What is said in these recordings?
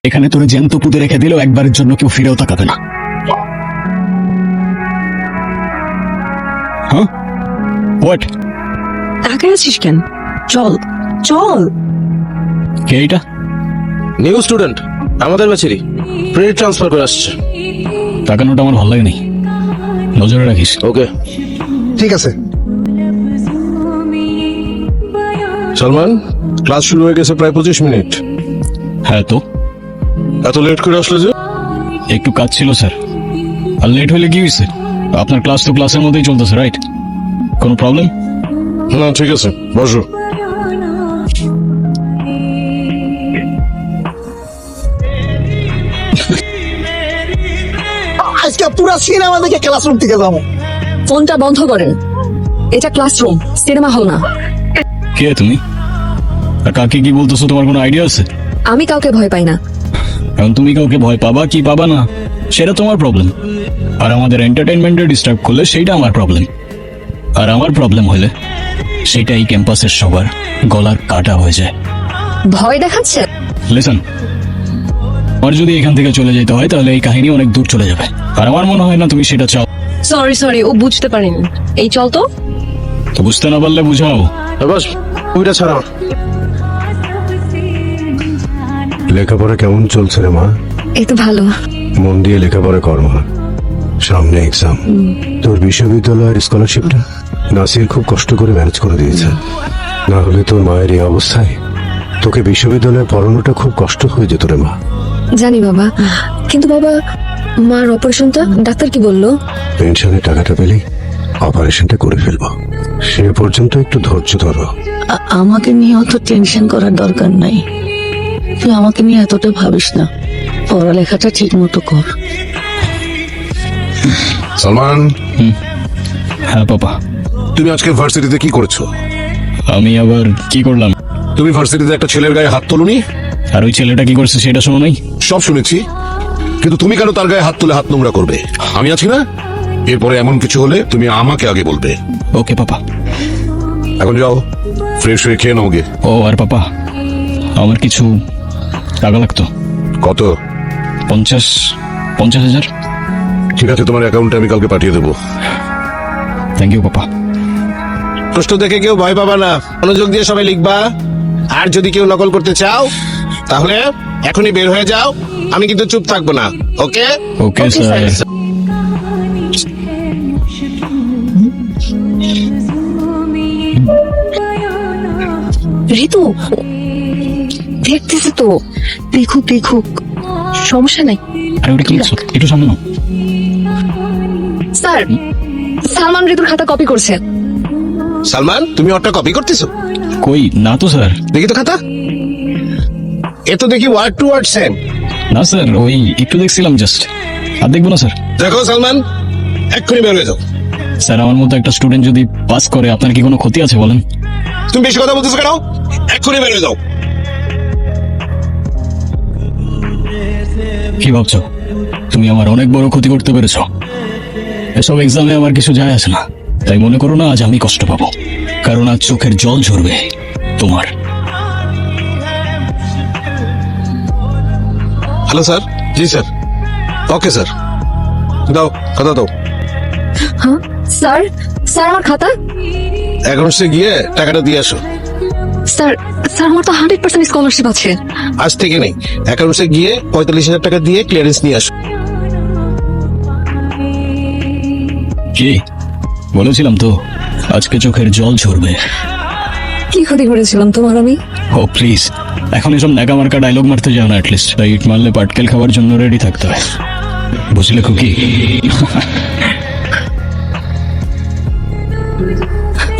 এখানে তোরে জ্যান্ত পুঁতে রেখে দিলেও একবারের জন্য কেউ ফিরেও তাকাবে না। হ্যাঁ হোয়াট? তাকায় আছিস কেন? চল চল। কে এটা? নিউ স্টুডেন্ট, আমাদের ব্যাচেরই, প্রি ট্রান্সফার করে আসছে। তাকানোটা আমার ভালো লাগে নাই, নজরে রাখিস। ওকে ঠিক আছে। সালমান, ক্লাস শুরু হয়ে গেছে প্রায় 25 মিনিট। হ্যাঁ তো এত লেট করে আসলে যে? একটু কাজ ছিল স্যার। আর লেট হলে কি হয়েছে? আপনার ক্লাস তো ক্লাসের মধ্যেই চলতেছে, রাইট? কোনো প্রবলেম? না ঠিক আছে, বসো। আজকে পুরো সিনেমা দেখে ক্লাসরুম থেকে যাবো। ফোনটা বন্ধ করেন, এটা ক্লাসরুম, সিনেমা হল না। কে তুমি? আর কাকে কি বলতেছো, তোমার কোনো আইডিয়া আছে? আমি কাউকে ভয় পাই না। এখন তুমি কাউকে ভয় পাবা কি পাবা না সেটা তোমার প্রবলেম, আর আমাদের এন্টারটেইনমেন্টে ডিস্টার্ব করলে সেইটা আমার প্রবলেম। আর আমার প্রবলেম হলে সেটা এই ক্যাম্পাসের সবার গলার কাটা হয়ে যায়। ভয় দেখাচ্ছে? লিসন, আর যদি এখান থেকে চলে যেতে হয় তাহলে এই কাহিনী অনেক দূর চলে যাবে, আর আমার মনে হয় না তুমি সেটা চাও। সরি, ও বুঝতে পারেনি। এই চল তো। তো বুঝতে না পারলে বুঝাও। বাস, ওইটা ছাড়া। লেখাপড়া কেমন চলছে রে মা? এই তো ভালো। মন দিয়ে লেখাপড়া কর মা, সামনে এক্সাম। তোর বিশ্ববিদ্যালয়ের স্কলারশিপটা নাসির খুব কষ্ট করে ম্যানেজ করে দিয়েছে, না হলে তোর মায়ের এই অবস্থায় তোকে বিশ্ববিদ্যালয়ে পড়ানোটা খুব কষ্ট হয়ে যেত রে মা। জানি বাবা, কিন্তু বাবা মার অপারেশনটা ডাক্তার কি বললো? পেনশনের টাকাটা পেলেই অপারেশনটা করে ফেলবো, সে পর্যন্ত একটু ধৈর্য ধরো। আমাকে নিয়ে অত টেনশন করার দরকার নাই। তুই আমাকে নিয়ে এতটা ভাবিস না, পড়ালেখাটা ঠিক মতো কর। সালমান, হ্যাঁ বাবা। তুমি আজকে ভার্সিটিতে কি করেছো? আমি আবার কি করলাম? তুমি ভার্সিটিতে একটা ছেলের গায়ে হাত তোলনি? আর ওই ছেলেটা কি করছে সেটা শোনো নাই? সব শুনেছি, কিন্তু তুমি কেন তার গায়ে হাত তুলে হাত নোংরা করবে? আমি আছি না, এরপরে এমন কিছু হলে তুমি আমাকে আগে বলবে। ওকে পাপা। এখন যাও, ফ্রেশ হয়ে খেয়ে নাও গে। ও আর পাপা, আমার কিছু টাকা লাগতো। কত? 50,000। ঠিক আছে, তোমার অ্যাকাউন্টে আমি কালকে পাঠিয়ে দেবো। Thank you papa. প্রশ্ন দেখে কেউ ভয় পাবা না, মনোযোগ দিয়ে সবাই লিখবা। আর যদি কেউ নকল করতে চাও তাহলে এখনই বের হয়ে যাও, আমি কিন্তু চুপ থাকবো না। ওকে ওকে স্যার। ঋতু দেখতেছে তো, দেখুক, সমস্যা নাই। আরে ওটা কি লিখছো? একটু সামনে নাও। স্যার, সালমান ঋতুর খাতা কপি করছে। সালমান, তুমি ওটা কপি করতেছো? কই না তো স্যার। দেখি তো খাতা। এ তো দেখি ওয়ার্ড টু ওয়ার্ড সেম। না স্যার, ওই একটু দেখছিলাম জাস্ট, আর দেখবো না স্যার। দেখো সালমান, এক্ষুনি বের হয়ে যাও। স্যার আমার মতো একটা স্টুডেন্ট যদি পাস করে আপনার কি কোনো ক্ষতি আছে বলেন? তুমি বেশি কথা বলতেছো কেন? এক্ষুনি বের হয়ে যাও। কি ভাবছো তুমি আমার অনেক বড় ক্ষতি করতে পেরেছো? এসব এক্সামে আমার কিছু যায় আসে না, তাই মনে করো না আজ আমি কষ্ট পাবো, কারণ আজ চোখের জল ঝরবে তোমার। Hello sir. জি স্যার। ওকে স্যার, দাও খাতা দাও। হ্যাঁ স্যার, আমার খাতা। অ্যাকাউন্টসে গিয়ে টাকাটা দিয়ে আসো। স্যার, আমার তো 100% স্কলারশিপ আছে। আজ থেকে নেই, অ্যাকাউন্টসে গিয়ে 45,000 টাকা দিয়ে ক্লিয়ারেন্স নিয়ে আসো। কি বলেছিলাম তো আজকে চোখের জল ঝরবে। কি ক্ষতি করেছিলাম তোমার আমি? ও প্লিজ, এখন এসব ন্যাকা মার্কা ডায়লগ মারতে যাও না। অ্যাটলিস্ট ইট মারলে পাটকেল খাওয়ার জন্য রেডি থাকতে হয়, বুঝলে খুকি?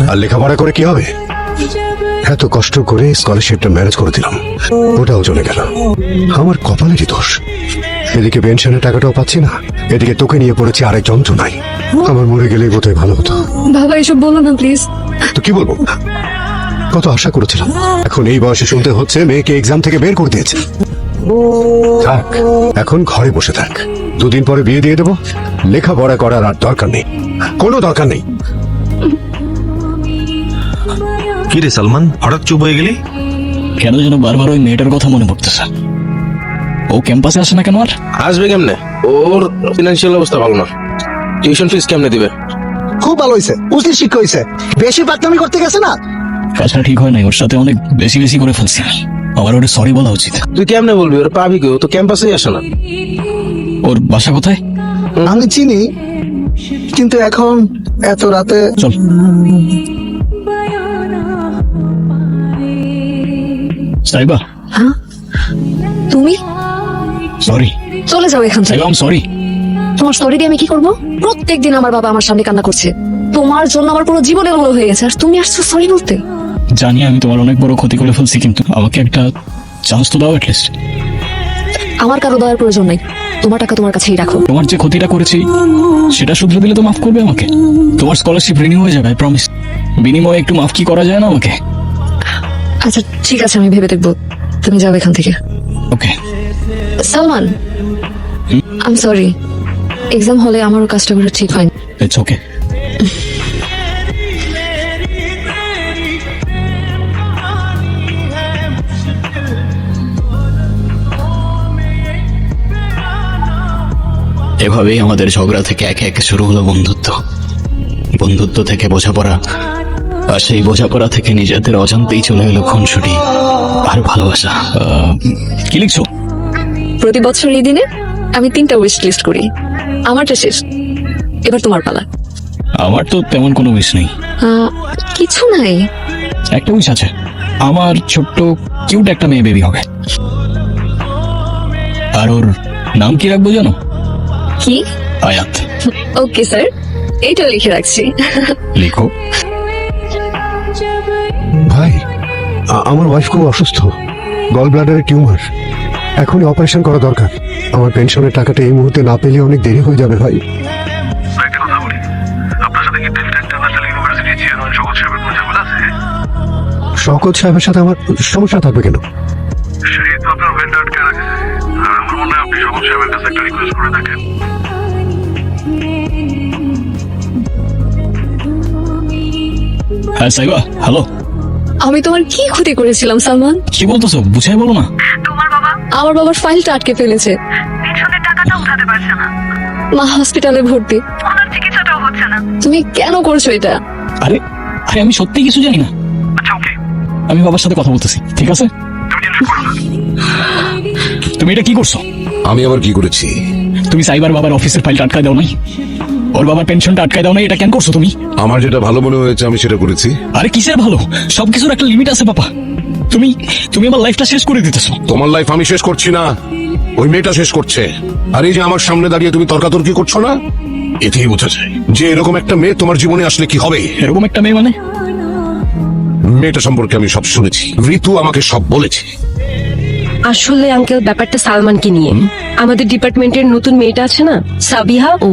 আর লেখাপড়া করে কি হবে? এত কষ্ট করে স্কলারশিপটা ম্যানেজ করে দিলাম, ওটাও চলে গেল। আমার কপালেরই দোষ। এদিকে পেনশনের টাকাটাও পাচ্ছি না, এদিকে তোকে নিয়ে পড়েছি আরেক যন্ত্রণায়। আমার মরে গেলেই বোধহয় ভালো হতো। বাবা এসব বলো না প্লিজ। তো কি বলবো, কত আশা করেছিলাম। এখন এই বয়সে শুনতে হচ্ছে মেয়েকে এক্সাম থেকে বের করে দিয়েছে। থাক, এখন ঘরে বসে থাক, 2 দিন পরে বিয়ে দিয়ে দেবো। লেখাপড়া করার আর দরকার নেই, কোনো দরকার নেই। কি রে সালমান, হঠাৎ চুপ হয়ে গেলি? কেন যেন বারবার ওই মেয়েটার কথা মনে পড়তেছে। ও ক্যাম্পাসে আসে না কেন আর? আসবে কেমনে? ওর ফিনান্সিয়াল অবস্থা ভালো না। টিউশন ফিস কেমনে দিবে? খুব ভালো হয়েছে, উচিত শিক্ষা হয়েছে। বেশি পাকনামি করতে গেছে না। কাজটা ঠিক হয় নাই, ওর সাথে অনেক বেশি বেশি করে ফেলছি আমি। আমার ওটা সরি বলা উচিত। তুই কেমনে বলবি? ওর পাবি কি? ও তো ক্যাম্পাসেই আসে না। ওর বাসা কোথায়? আমি চিনি, কিন্তু এখন এত রাতে চল। সাইবা, হ্যাঁ তুমি সরি। চলে যাও এখান থেকে। Saiba, I am sorry. তোমার সরি দিয়ে আমি কি করবো? প্রত্যেকদিন আমার বাবা আমার সামনে কান্না করছে, তোমার জন্য আমার পুরো জীবন এলোমেলো হয়ে গেছে, আর তুমি আসছো সরি বলতে। জানি আমি তোমার অনেক বড় ক্ষতি করে ফেলছি, কিন্তু আমাকে একটা চান্স তো দাও অ্যাটলিস্ট। আমার কারো দেওয়ার প্রয়োজন নাই, তোমার টাকা তোমার কাছেই রাখো। তোমার যে ক্ষতিটা করেছি সেটা শুধরে দিলে তো মাফ করবে আমাকে। তোমার স্কলারশিপ রিনিউ হয়ে যাবে, আই প্রমিস। বিনিময়ে একটু মাফ কি করা যায় না আমাকে? আচ্ছা ঠিক আছে, আমি ভেবে দেখবো। তুমি যাও এখান থেকে। Okay. Salman, I am sorry, exam হলে আমারও কাজটা করা ঠিক হয়নি। It's okay. এভাবেই আমাদের ঝগড়া থেকে একে একে শুরু হলো বন্ধুত্ব। বন্ধুত্ব থেকে বোঝাপড়া, আর সেই বোঝাপড়া থেকে নিজেদের অজান্তেই চলে এলো খুনসুটি আর ভালোবাসা। কি লিখছো? প্রতি বছর এই দিনে আমি 3টা উইশ লিস্ট করি, আমারটা শেষ, এবার তোমার পালা। আমার তো তেমন কোনো উইশ নেই। কিছু নাই। একটা উইশ আছে, আমার ছোট্ট কিউট একটা মেয়ে বেবি হবে। আর ওর নাম কি রাখবো জানো? কি? আয়াত। ওকে স্যার, এইটা লিখে রাখছি। লিখো। ভাই, আমার ওয়াইফ খুব অসুস্থ, গল ব্লাডারের টিউমার, এখনই অপারেশন করা দরকার। আমার পেনশনের টাকাটা এই মুহূর্তে না পেলে অনেক দেরি হয়ে যাবে ভাই। একটা কথা বলি, আপনার সাথে কি ডেল্টা ইন্টারন্যাশনাল ইউনিভার্সিটির চেয়ারম্যান শওকত সাহেবের কোনো ঝামেলা আছে? শওকত সাহেবের সাথে আমার সমস্যা থাকবে কেন? সেই তো আপনার ভেন্ডার আটকে রাখেছে। আর আমার মনে হয় আপনি শওকত সাহেবের কাছে একটা রিকোয়েস্ট করে থাকেন। হ্যাঁ সাইবা, হ্যালো। আমি তোমার কি ক্ষতি করেছিলাম সালমান? কি বলতেছো? বুঝাই বলো না। আমার বাবার ফাইলটা আটকে ফেলেছে, পেনশনের টাকাটা উঠাতে পারছে না, মা হসপিটালে ভর্তি, ওনার চিকিৎসাটাও হচ্ছে না। তুমি কেন করছো এটা? আরে আরে আমি সত্যি কিছু জানি না। আচ্ছা ওকে, আমি বাবার সাথে কথা বলতেছি, ঠিক আছে? তুমি টেনশন করো না। তুমি এটা কি করছো? আমি আবার কি করেছি? তুমি সাইবার বাবার অফিসের ফাইলটা আটকায় দাও নাই? ওর বাবার পেনশনটা আটকায় দাও নাই? এটা কেন করছো তুমি? আমার যেটা ভালো মনে হয়েছে আমি সেটা করেছি। আরে কিসের ভালো? সবকিছুর একটা লিমিট আছে বাবা। তুমি তুমি আমার লাইফটা শেষ করে দিতেছো। তোমার লাইফ আমি শেষ করছি না, ওই মেয়েটা শেষ করছে। আর এই যে আমার সামনে দাঁড়িয়ে তুমি তর্কাতর্কি করছো না, এতেই বোঝা যায় যে এরকম একটা মেয়ে তোমার জীবনে আসলে কি হবে। এরকম একটা মেয়ে মানে? মেয়েটা সম্পর্কে আমি সব শুনেছি, ঋতু আমাকে সব বলেছে। আসলে আঙ্কেল ব্যাপারটা সালমানকে নিয়ে। আমাদের ডিপার্টমেন্টের নতুন মেয়েটা আছে না, সাবিহা, ও।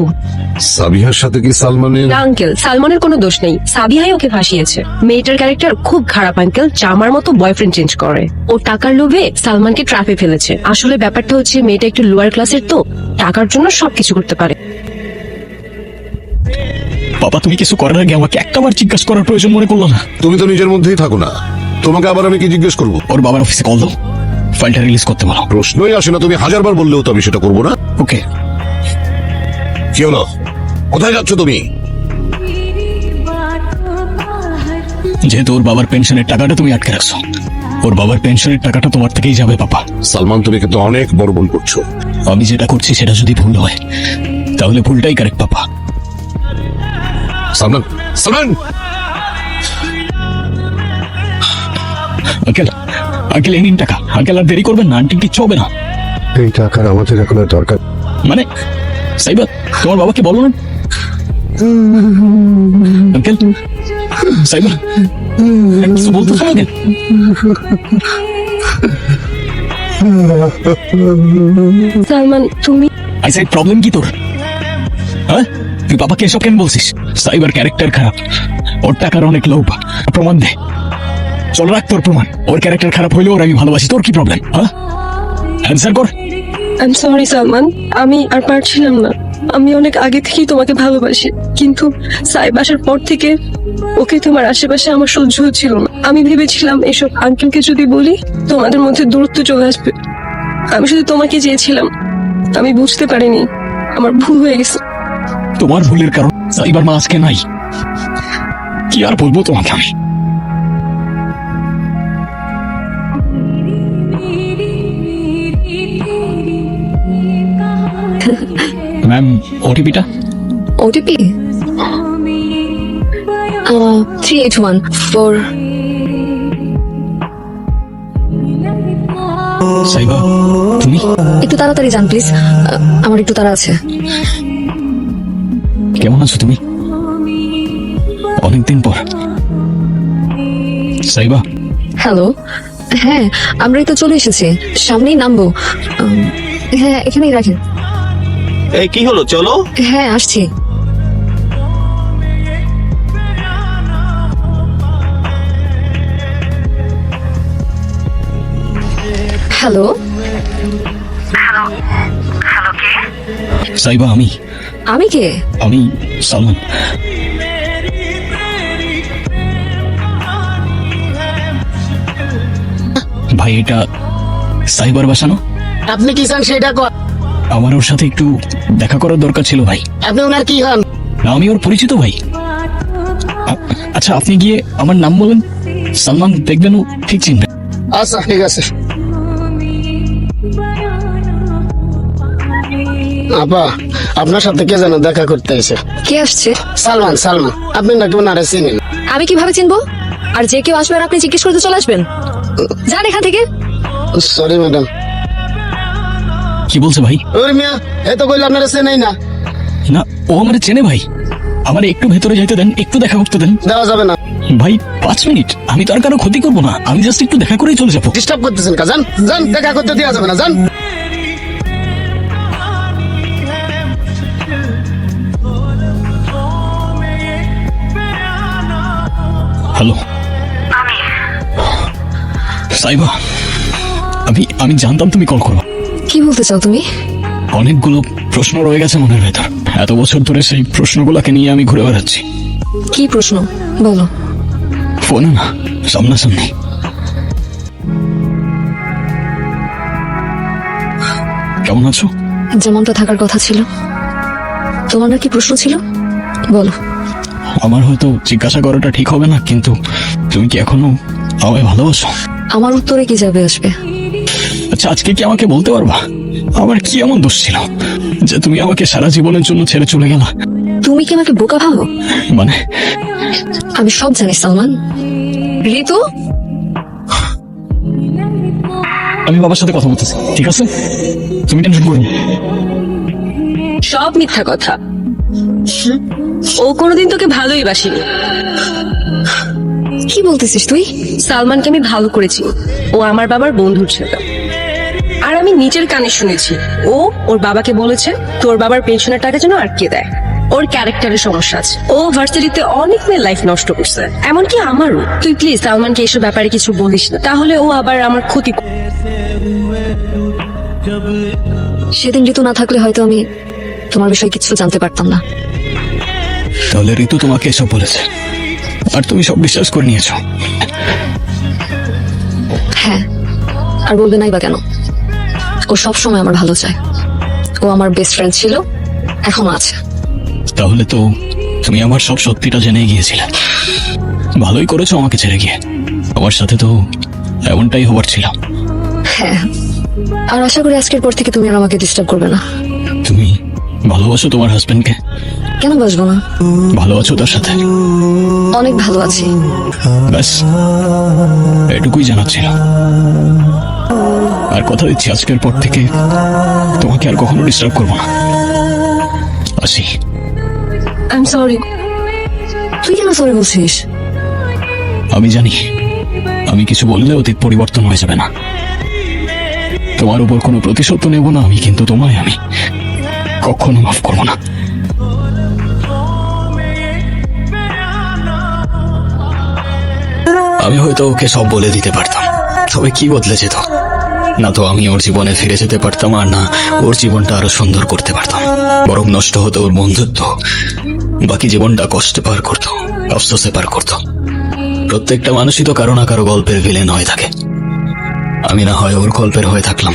সাবিহার সাথে কি সালমানের? না আঙ্কেল, সালমানের কোনো দোষ নেই, সাবিহাই ওকে ফাঁসিয়েছে। মেয়েটার ক্যারেক্টার খুব খারাপ আঙ্কেল, জামার মতো বয়ফ্রেন্ড চেঞ্জ করে। ও টাকার লোভে সালমানকে ট্র্যাপে ফেলেছে। আসলে ব্যাপারটা হচ্ছে মেয়েটা একটু লোয়ার ক্লাসের, তো টাকার জন্য সবকিছু করতে পারে। বাবা তুমি কিছু করার আগে আমাকে একটাবার জিজ্ঞাসা করার প্রয়োজন মনে করলো না? তুমি তো নিজের মধ্যেই থাকো না, তোমাকে আবার আমি কি জিজ্ঞেস করবো? ওর বাবার অফিসে কল দাও, ফাইলটা রিলিজ করতে বলো। প্রশ্নই আসে না, তুমি হাজারবার বললেও তো আমি সেটা করবো না। ওকে। কি হলো, কোথায় যাচ্ছ তুমি? যেহেতু ওর বাবার পেনশনের টাকাটা তুমি আটকে রাখছো, ওর বাবার পেনশনের টাকাটা তোমার থেকেই যাবে বাবা। সালমান, তুমি কিন্তু অনেক বড় ভুল করছো। আমি যেটা করছি সেটা যদি ভুল হয় তাহলে ভুলটাই কারেক্ট পাপা। সালমান, সালমান! আঙ্কেল, আঙ্কেল এই নিন টাকা। আঙ্কেল আর দেরি করবেন না, আন্টি কিচ্ছু হবে না। এই টাকার আমাদের এখন আর দরকার। মানে সাইবা, তোমার বাবাকে বলো না। আঙ্কেল, সাইবা কিছু বলতেছো না কেন? সালমান তুমি আই সাইড প্রবলেম কি তোর? হ্যাঁ, তুই বাবাকে এসব কেন বলছিস? সাইবার ক্যারেক্টার খারাপ, ওর টাকার অনেক লোভ। প্রমাণ দে, চল রাখ তোর প্রমাণ। ওর ক্যারেক্টার খারাপ হইলেও ওর আমি ভালোবাসি, তোর কি প্রবলেম? হ্যাঁ, অ্যান্সার কর। আই এম সরি সালমান, আমি আর পারছিলাম না। আমি অনেক আগে থেকেই তোমাকে ভালোবাসি, কিন্তু সাইব আসার পর থেকে ওকে তোমার আশেপাশে আমার সহ্য হচ্ছিল না। আমি ভেবেছিলাম এসব আঙ্কেলকে যদি বলি তোমাদের মধ্যে দূরত্ব চলে আসবে, আমি শুধু তোমাকে চেয়েছিলাম, আমি বুঝতে পারিনি আমার ভুল হয়ে গেছে। তোমার ভুলের কারণ সাইবার মা আজকে নাই। কি আর বলবো তোমাকে আমি। ম্যাম, ওটিপিটা? ওটিপি 3814। সাইবা, তুমি? একটু তাড়াতাড়ি যান প্লিজ, আমার একটু তাড়া আছে। কেমন আছো তুমি? অনেকদিন পর। সাইবা, হ্যালো, হ্যাঁ আমরাই তো চলে এসেছি, সামনেই নামবো। হ্যাঁ এখানেই রাখেন। এই কি হলো, চলো। হ্যাঁ আসছি। হ্যালো, হ্যালো কে? সাইবা আমি। আমি কে? আমি সালমান। ভাই, এটা সাইবার বাসানো? আপনি কি চান সেটা কর। আমার ওর সাথে একটু দেখা করার দরকার ছিল ভাই। আপনি ওনার কি হন? না, আমি ওর পরিচিত ভাই। আচ্ছা, আপনি গিয়ে আমার নাম বলেন, সালমান, দেখবেন ও ঠিক চিনবে। আচ্ছা ঠিক আছে। আপা, আপনার সাথে কে যেন দেখা করতে এসে। কে আসছে? সালমান, সালমান। আপনি নাকি ওনারে চিনেন? আমি কিভাবে চিনবো? আর যে কেউ আসবে আর আপনি জিজ্ঞেস করতে চলে আসবেন? যান এখান থেকে। Sorry madam. কি বলছে ভাই? ওর মিয়া, এই তো বললো আপনারা চেনেই না। না, ও আমার চেনে ভাই। আমার একটু ভেতরে যেতে দেন, একটু দেখা করতে দেন। দেওয়া যাবে না। ভাই 5 মিনিট, আমি তো আর কারো ক্ষতি করবো না, আমি জাস্ট একটু দেখা করেই চলে যাবো। ডিস্টার্ব করতেছেন কা? যান যান, দেখা করতে দেওয়া যাবে না, যান। হ্যালো সাইবা, আমি জানতাম তুমি কল করো। কি বলতে চাও তুমি? অনেকগুলো প্রশ্ন রয়ে গেছে মনের ভেতর। এত বছর ধরে সেই প্রশ্নগুলোকে নিয়ে আমি ঘুরে বেড়াচ্ছি। কি প্রশ্ন বলো? ফোনে না, সামনাসামনি। কেমন আছো? যেমনটা থাকার কথা ছিল। তোমার কি প্রশ্ন ছিল বলো? আমার হয়তো জিজ্ঞাসা করাটা ঠিক হবে না, কিন্তু তুমি কি এখনো আমায় ভালোবাসো? আমার উত্তরে কি যাবে আসবে? আচ্ছা, আজকে কি আমাকে বলতে পারবা আমার কি এমন দোষ ছিল যে তুমি আমাকে সারা জীবনের জন্য ছেড়ে চলে গেলা? তুমি কি আমাকে বোকা ভাবো? মানে আমি সব জানি সালমান। ঋতু, আমি বাবার সাথে কথা বলতেছি, ঠিক আছে? তুমি টেনশন করো না। সব মিথ্যা কথা। ও কোনোদিন তোকে ভালোই বাসিনি। কি বলতেছিস তুই? সালমানকে আমি ভালো করেছি, ও আমার বাবার বন্ধুর ছেলে। আর আমি নিজের কানে শুনেছি ও ওর বাবাকে বলেছে তোর বাবার পেনশনের টাকা যেন আটকে দেয়। ওর ক্যারেক্টারের সমস্যা আছে, ও ভার্সিটিতে অনেক মেয়ের লাইফ নষ্ট করছে, এমনকি আমারও। তুই প্লিজ সালমানকে এসব ব্যাপারে কিছু বলিস না, তাহলে ও আবার আমার ক্ষতি করবে। সেদিন ঋতু না থাকলে হয়তো আমি তোমার বিষয়ে কিছু জানতে পারতাম না। তাহলে ঋতু তোমাকে এসব বলেছে আর তুমি সব বিশ্বাস করে নিয়েছো? হ্যাঁ, আর বলবে নাই বা কেন? ও সব সময় আমার ভালো চায়। ও আমার বেস্ট ফ্রেন্ড ছিল, এখনো আছে। তাহলে তো তুমি আমার সব সত্যিটা জেনে গিয়েছিলে। ভালোই করেছো আমাকে ছেড়ে গিয়ে। আমার সাথে তো এমনটাই হবার ছিল। হ্যাঁ, আর আশা করি আজকের পর থেকে তুমি আর আমাকে ডিস্টার্ব করবে না। তুমি ভালোবাসো তোমার হাজবেন্ডকে? কেন বাসবো না? ভালো আছো তার সাথে? অনেক ভালো আছি। ব্যাস, এটুকুই জানার ছিল। আর কথা দিচ্ছি আজকের পর থেকে তোমাকে আর কখনো ডিস্টার্ব করবো না। আসি। I am sorry. তুই কেন সরি বলছিস? আমি জানি আমি কিছু বললে অতীত পরিবর্তন হয়ে যাবে না। তোমার উপর কোনো প্রতিশোধ তো নেব না আমি, কিন্তু তোমায় আমি কখনো মাফ করবো না। আমি হয়তো ওকে সব বলে দিতে পারতাম, তবে কি বদলে যেত? না তো আমি ওর জীবনে ফিরে যেতে পারতাম, আর না ওর জীবনটা আরো সুন্দর করতে পারতাম। বরং নষ্ট হতো ওর বন্ধুত্ব, বাকি জীবনটা কষ্টে পার করতো, আফসোসে পার করতো। প্রত্যেকটা মানুষই তো কারো না কারো গল্পের ভিলেন হয়ে থাকে। আমি না হয় ওর গল্পের হয়ে থাকলাম।